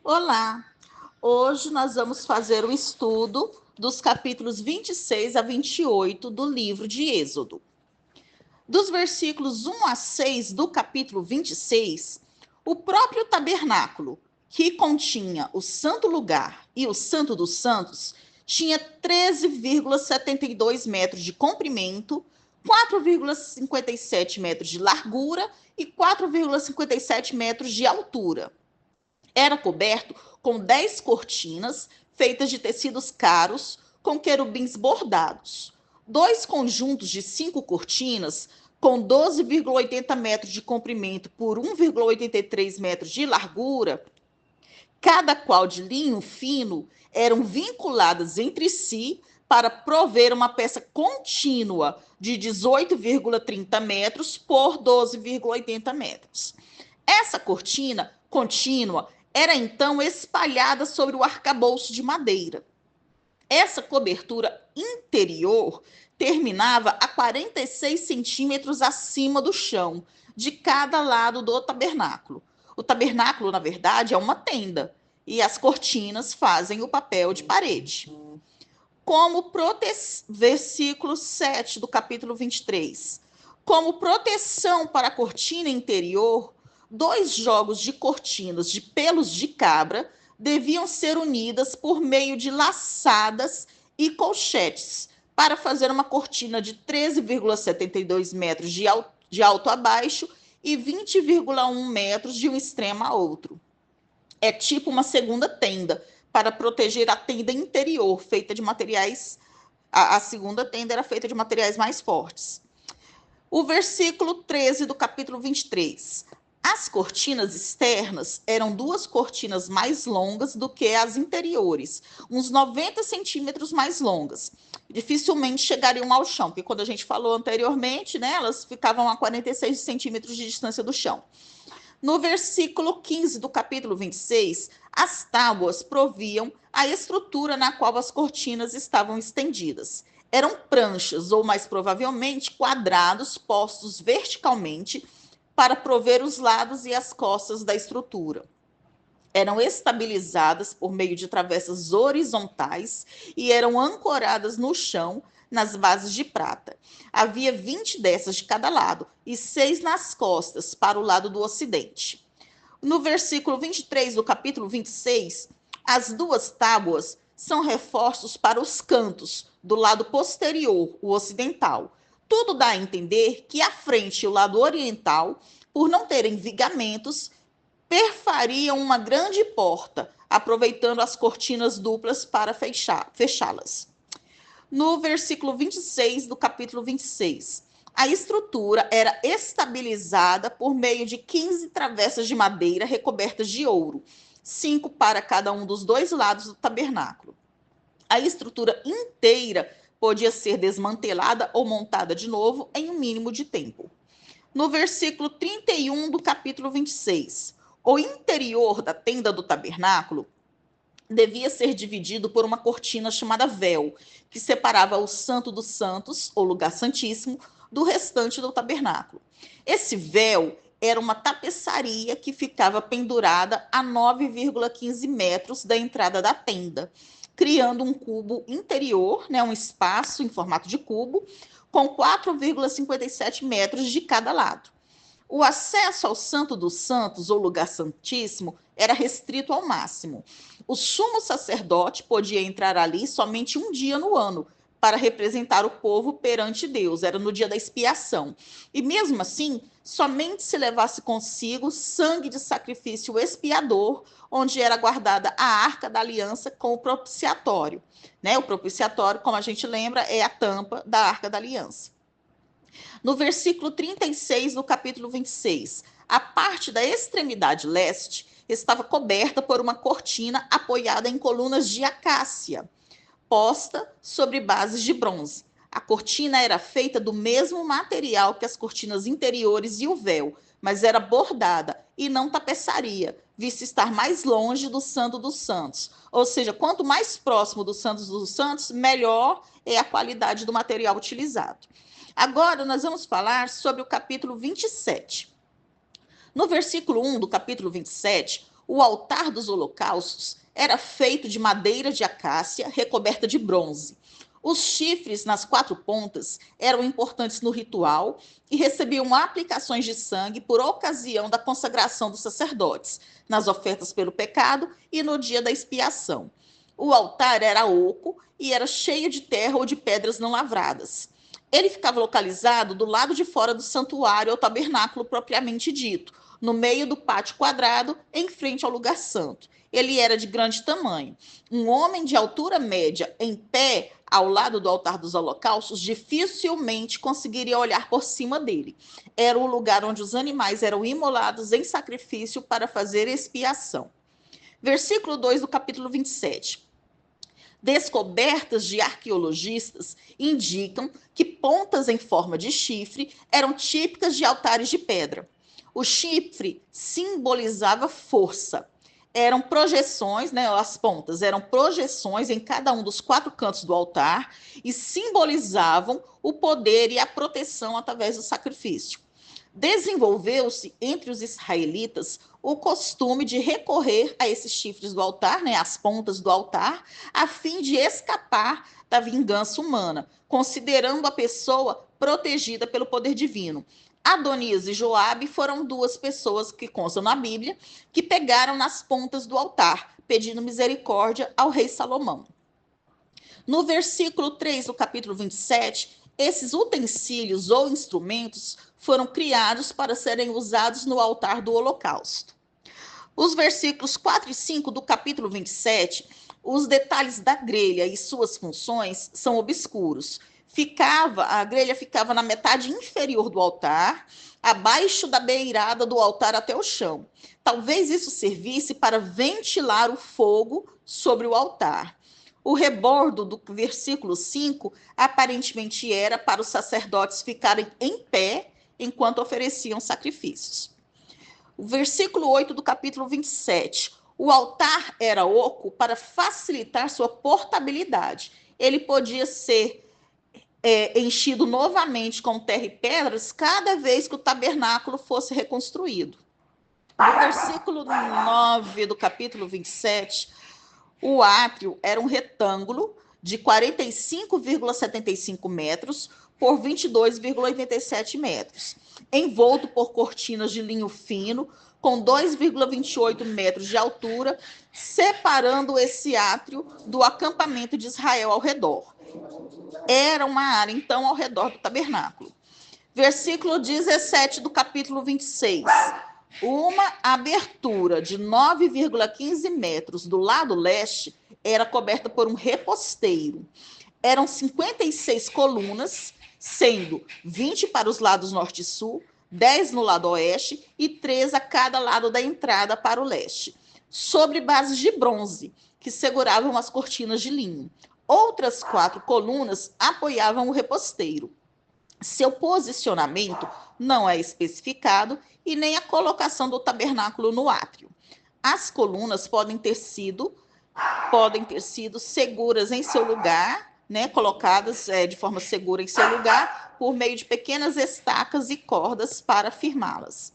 Olá! Hoje nós vamos fazer um estudo dos capítulos 26 a 28 do livro de Êxodo. Dos versículos 1 a 6 do capítulo 26, o próprio tabernáculo, que continha o santo lugar e o santo dos santos, tinha 13,72 metros de comprimento, 4,57 metros de largura e 4,57 metros de altura. Era coberto com 10 cortinas feitas de tecidos caros, com querubins bordados. 2 conjuntos de 5 cortinas, com 12,80 metros de comprimento por 1,83 metros de largura, cada qual de linho fino, eram vinculadas entre si para prover uma peça contínua de 18,30 metros por 12,80 metros. Essa cortina contínua era então espalhada sobre o arcabouço de madeira. Essa cobertura interior terminava a 46 centímetros acima do chão, de cada lado do tabernáculo. O tabernáculo, na verdade, é uma tenda, e as cortinas fazem o papel de parede. Versículo 7 do capítulo 23. Como proteção para a cortina interior, 2 jogos de cortinas de pelos de cabra deviam ser unidas por meio de laçadas e colchetes para fazer uma cortina de 13,72 metros de alto a baixo e 20,1 metros de um extremo a outro. É tipo uma segunda tenda para proteger a tenda interior, feita de materiais. A segunda tenda era feita de materiais mais fortes. O versículo 13 do capítulo 23. As cortinas externas eram 2 cortinas mais longas do que as interiores, uns 90 centímetros mais longas. Dificilmente chegariam ao chão, porque quando a gente falou anteriormente, né, elas ficavam a 46 centímetros de distância do chão. No versículo 15 do capítulo 26, as tábuas proviam a estrutura na qual as cortinas estavam estendidas. Eram pranchas, ou mais provavelmente quadrados, postos verticalmente para prover os lados e as costas da estrutura. Eram estabilizadas por meio de travessas horizontais e eram ancoradas no chão nas bases de prata. Havia 20 dessas de cada lado e 6 nas costas para o lado do ocidente. No versículo 23 do capítulo 26, as 2 tábuas são reforços para os cantos do lado posterior, o ocidental. Tudo dá a entender que a frente e o lado oriental, por não terem vigamentos, perfariam uma grande porta, aproveitando as cortinas duplas para fechá-las. No versículo 26 do capítulo 26, a estrutura era estabilizada por meio de 15 travessas de madeira recobertas de ouro, 5 para cada um dos 2 lados do tabernáculo. A estrutura inteira podia ser desmantelada ou montada de novo em um mínimo de tempo. No versículo 31 do capítulo 26, o interior da tenda do tabernáculo devia ser dividido por uma cortina chamada véu, que separava o Santo dos Santos, ou lugar santíssimo, do restante do tabernáculo. Esse véu era uma tapeçaria que ficava pendurada a 9,15 metros da entrada da tenda, criando um cubo interior, né, um espaço em formato de cubo, com 4,57 metros de cada lado. O acesso ao Santo dos Santos, ou lugar santíssimo, era restrito ao máximo. O sumo sacerdote podia entrar ali somente um dia no ano, para representar o povo perante Deus, era no dia da expiação. E mesmo assim, somente se levasse consigo sangue de sacrifício expiador, onde era guardada a arca da aliança com o propiciatório. Né? O propiciatório, como a gente lembra, é a tampa da arca da aliança. No versículo 36 do capítulo 26, a parte da extremidade leste estava coberta por uma cortina apoiada em colunas de acácia, posta sobre bases de bronze. A cortina era feita do mesmo material que as cortinas interiores e o véu, mas era bordada e não tapeçaria, visto estar mais longe do Santo dos Santos. Ou seja, quanto mais próximo do Santo dos Santos, melhor é a qualidade do material utilizado. Agora nós vamos falar sobre o capítulo 27. No versículo 1 do capítulo 27, O altar dos holocaustos era feito de madeira de acácia recoberta de bronze. Os chifres nas 4 pontas eram importantes no ritual e recebiam aplicações de sangue por ocasião da consagração dos sacerdotes, nas ofertas pelo pecado e no dia da expiação. O altar era oco e era cheio de terra ou de pedras não lavradas. Ele ficava localizado do lado de fora do santuário ou tabernáculo propriamente dito, no meio do pátio quadrado, em frente ao lugar santo. Ele era de grande tamanho. Um homem de altura média, em pé, ao lado do altar dos holocaustos, dificilmente conseguiria olhar por cima dele. Era o lugar onde os animais eram imolados em sacrifício para fazer expiação. Versículo 2 do capítulo 27. Descobertas de arqueologistas indicam que pontas em forma de chifre eram típicas de altares de pedra. O chifre simbolizava força. Eram projeções, né, as pontas eram projeções em cada um dos 4 cantos do altar e simbolizavam o poder e a proteção através do sacrifício. Desenvolveu-se entre os israelitas o costume de recorrer a esses chifres do altar, né, as pontas do altar, a fim de escapar da vingança humana, considerando a pessoa protegida pelo poder divino. Adonias e Joabe foram 2 pessoas que constam na Bíblia, que pegaram nas pontas do altar, pedindo misericórdia ao rei Salomão. No versículo 3 do capítulo 27, esses utensílios ou instrumentos foram criados para serem usados no altar do holocausto. Os versículos 4 e 5 do capítulo 27, os detalhes da grelha e suas funções são obscuros. A grelha ficava na metade inferior do altar, abaixo da beirada do altar até o chão. Talvez isso servisse para ventilar o fogo sobre o altar. O rebordo do versículo 5 aparentemente era para os sacerdotes ficarem em pé enquanto ofereciam sacrifícios. O versículo 8 do capítulo 27. O altar era oco para facilitar sua portabilidade. Ele podia ser enchido novamente com terra e pedras cada vez que o tabernáculo fosse reconstruído. No versículo 9 do capítulo 27, o átrio era um retângulo de 45,75 metros por 22,87 metros, envolto por cortinas de linho fino, com 2,28 metros de altura, separando esse átrio do acampamento de Israel ao redor. Era uma área, então, ao redor do tabernáculo. Versículo 17 do capítulo 26. Uma abertura de 9,15 metros do lado leste era coberta por um reposteiro. Eram 56 colunas, sendo 20 para os lados norte e sul, 10 no lado oeste e 3 a cada lado da entrada para o leste, sobre bases de bronze, que seguravam as cortinas de linho. Outras 4 colunas apoiavam o reposteiro. Seu posicionamento não é especificado e nem a colocação do tabernáculo no átrio. As colunas podem ter sido seguras em seu lugar, né, colocadas de forma segura em seu lugar, por meio de pequenas estacas e cordas para firmá-las.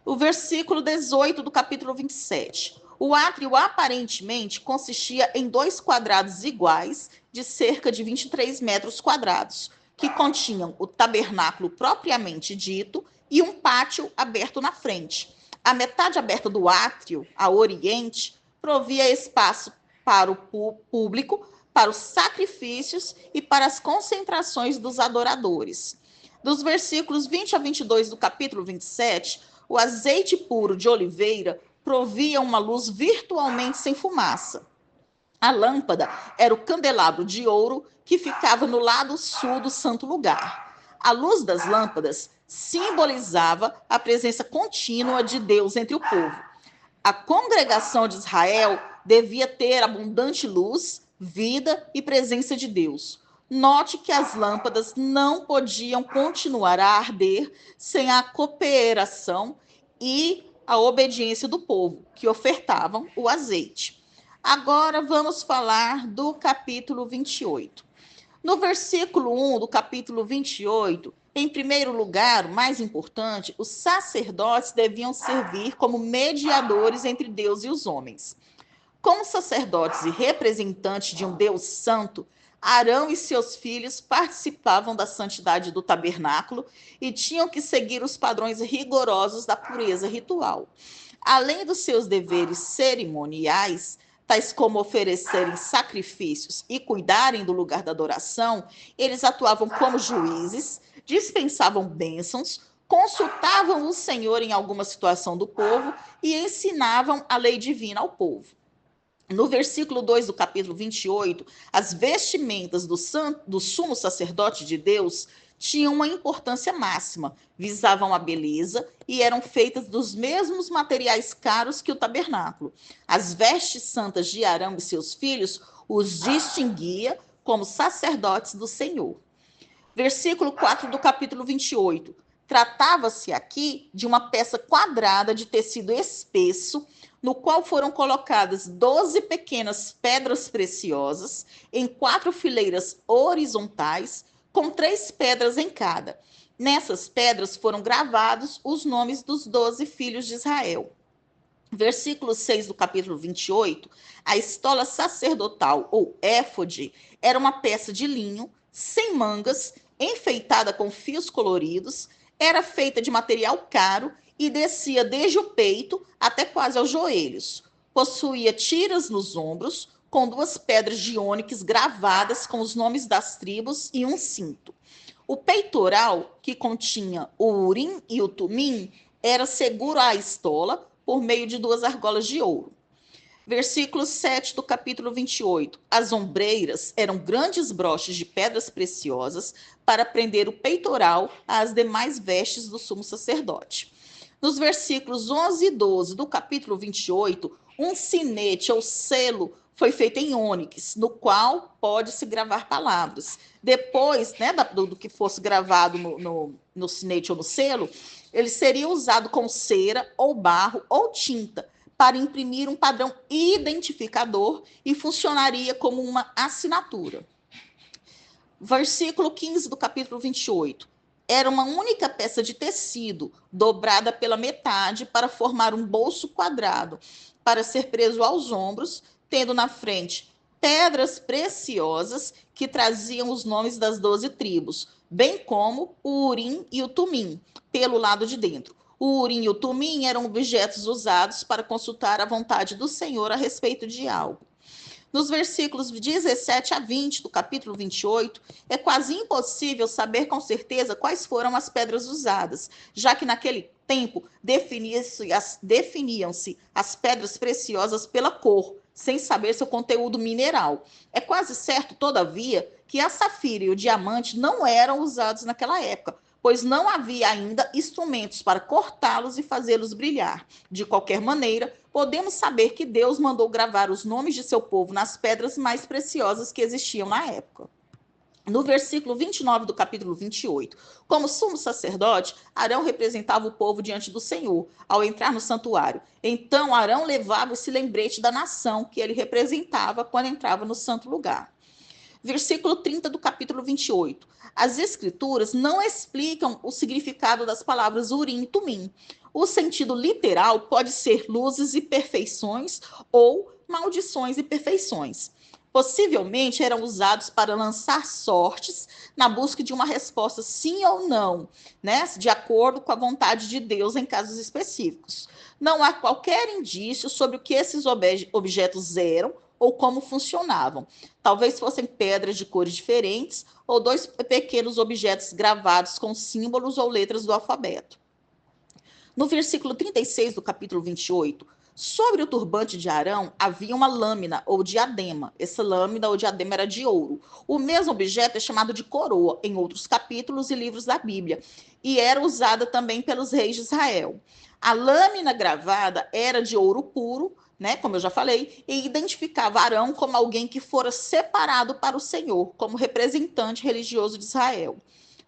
O versículo 18 do capítulo 27. O átrio aparentemente consistia em 2 quadrados iguais, de cerca de 23 metros quadrados, que continham o tabernáculo propriamente dito e um pátio aberto na frente. A metade aberta do átrio, a oriente, provia espaço para o público, para os sacrifícios e para as concentrações dos adoradores. Dos versículos 20 a 22 do capítulo 27, o azeite puro de oliveira provia uma luz virtualmente sem fumaça. A lâmpada era o candelabro de ouro que ficava no lado sul do santo lugar. A luz das lâmpadas simbolizava a presença contínua de Deus entre o povo. A congregação de Israel devia ter abundante luz, vida e presença de Deus. Note que as lâmpadas não podiam continuar a arder sem a cooperação e a obediência do povo, que ofertavam o azeite. Agora vamos falar do capítulo 28. No versículo 1 do capítulo 28, Em primeiro lugar, o mais importante, os sacerdotes deviam servir como mediadores entre Deus e os homens. Como sacerdotes e representantes de um Deus santo, Arão e seus filhos participavam da santidade do tabernáculo e tinham que seguir os padrões rigorosos da pureza ritual. Além dos seus deveres cerimoniais, tais como oferecerem sacrifícios e cuidarem do lugar da adoração, eles atuavam como juízes, dispensavam bênçãos, consultavam o Senhor em alguma situação do povo e ensinavam a lei divina ao povo. No versículo 2 do capítulo 28, as vestimentas do sumo sacerdote de Deus tinham uma importância máxima, visavam a beleza e eram feitas dos mesmos materiais caros que o tabernáculo. As vestes santas de Arão e seus filhos os distinguia como sacerdotes do Senhor. Versículo 4 do capítulo 28. Tratava-se aqui de uma peça quadrada de tecido espesso, no qual foram colocadas 12 pequenas pedras preciosas em 4 fileiras horizontais, com 3 pedras em cada. Nessas pedras foram gravados os nomes dos 12 filhos de Israel. Versículo 6 do capítulo 28, a estola sacerdotal, ou éfode, era uma peça de linho, sem mangas, enfeitada com fios coloridos, era feita de material caro e descia desde o peito até quase aos joelhos. Possuía tiras nos ombros, com 2 pedras de ônix gravadas com os nomes das tribos e um cinto. O peitoral, que continha o urim e o tumim, era seguro à estola por meio de 2 argolas de ouro. Versículo 7 do capítulo 28. As ombreiras eram grandes broches de pedras preciosas para prender o peitoral às demais vestes do sumo sacerdote. Nos versículos 11 e 12 do capítulo 28, um sinete ou selo foi feito em ônix, no qual pode-se gravar palavras. Depois, do que fosse gravado no sinete ou no selo, ele seria usado com cera ou barro ou tinta para imprimir um padrão identificador e funcionaria como uma assinatura. Versículo 15 do capítulo 28. Era uma única peça de tecido, dobrada pela metade para formar um bolso quadrado, para ser preso aos ombros, tendo na frente pedras preciosas que traziam os nomes das 12 tribos, bem como o urim e o tumim, pelo lado de dentro. O urim e o tumim eram objetos usados para consultar a vontade do Senhor a respeito de algo. Nos versículos 17 a 20 do capítulo 28, é quase impossível saber com certeza quais foram as pedras usadas, já que naquele tempo definiam-se as pedras preciosas pela cor, sem saber seu conteúdo mineral. É quase certo, todavia, que a safira e o diamante não eram usados naquela época, pois não havia ainda instrumentos para cortá-los e fazê-los brilhar. De qualquer maneira, podemos saber que Deus mandou gravar os nomes de seu povo nas pedras mais preciosas que existiam na época. No versículo 29 do capítulo 28, como sumo sacerdote, Arão representava o povo diante do Senhor, ao entrar no santuário. Então, Arão levava esse lembrete da nação que ele representava quando entrava no santo lugar. Versículo 30 do capítulo 28. As escrituras não explicam o significado das palavras urim e tumim. O sentido literal pode ser luzes e perfeições ou maldições e perfeições. Possivelmente eram usados para lançar sortes na busca de uma resposta sim ou não, de acordo com a vontade de Deus em casos específicos. Não há qualquer indício sobre o que esses objetos eram ou como funcionavam. Talvez fossem pedras de cores diferentes ou 2 pequenos objetos gravados com símbolos ou letras do alfabeto. No versículo 36 do capítulo 28, sobre o turbante de Arão havia uma lâmina ou diadema. Essa lâmina ou diadema era de ouro. O mesmo objeto é chamado de coroa em outros capítulos e livros da Bíblia e era usada também pelos reis de Israel. A lâmina gravada era de ouro puro, como eu já falei, e identificava Arão como alguém que fora separado para o Senhor, como representante religioso de Israel.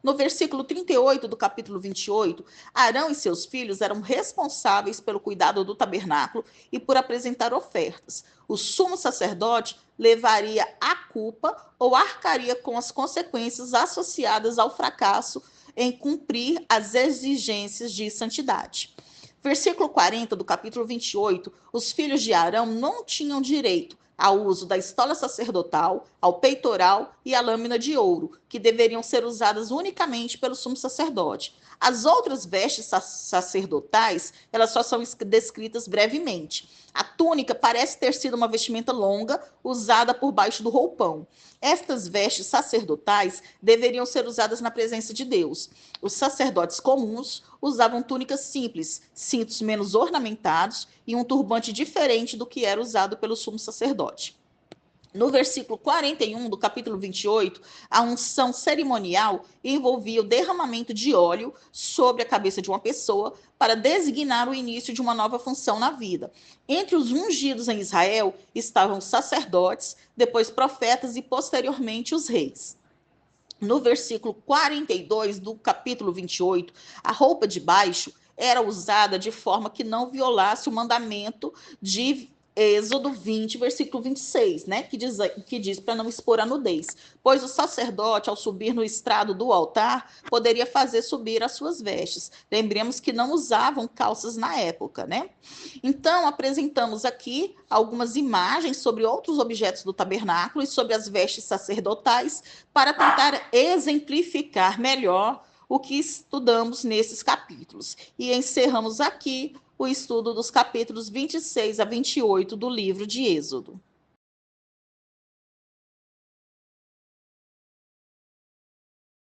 No versículo 38 do capítulo 28, Arão e seus filhos eram responsáveis pelo cuidado do tabernáculo e por apresentar ofertas. O sumo sacerdote levaria a culpa ou arcaria com as consequências associadas ao fracasso em cumprir as exigências de santidade. Versículo 40 do capítulo 28, os filhos de Arão não tinham direito ao uso da estola sacerdotal, ao peitoral e à lâmina de ouro, que deveriam ser usadas unicamente pelo sumo sacerdote. As outras vestes sacerdotais, elas só são descritas brevemente. A túnica parece ter sido uma vestimenta longa, usada por baixo do roupão. Estas vestes sacerdotais deveriam ser usadas na presença de Deus. Os sacerdotes comuns usavam túnicas simples, cintos menos ornamentados e um turbante diferente do que era usado pelo sumo sacerdote. No versículo 41 do capítulo 28, a unção cerimonial envolvia o derramamento de óleo sobre a cabeça de uma pessoa para designar o início de uma nova função na vida. Entre os ungidos em Israel estavam os sacerdotes, depois profetas e posteriormente os reis. No versículo 42 do capítulo 28, a roupa de baixo era usada de forma que não violasse o mandamento de Êxodo 20, versículo 26, né? Que diz para não expor a nudez. Pois o sacerdote, ao subir no estrado do altar, poderia fazer subir as suas vestes. Lembremos que não usavam calças na época, né? Então, apresentamos aqui algumas imagens sobre outros objetos do tabernáculo e sobre as vestes sacerdotais para tentar exemplificar melhor o que estudamos nesses capítulos. E encerramos aqui o estudo dos capítulos 26 a 28 do livro de Êxodo.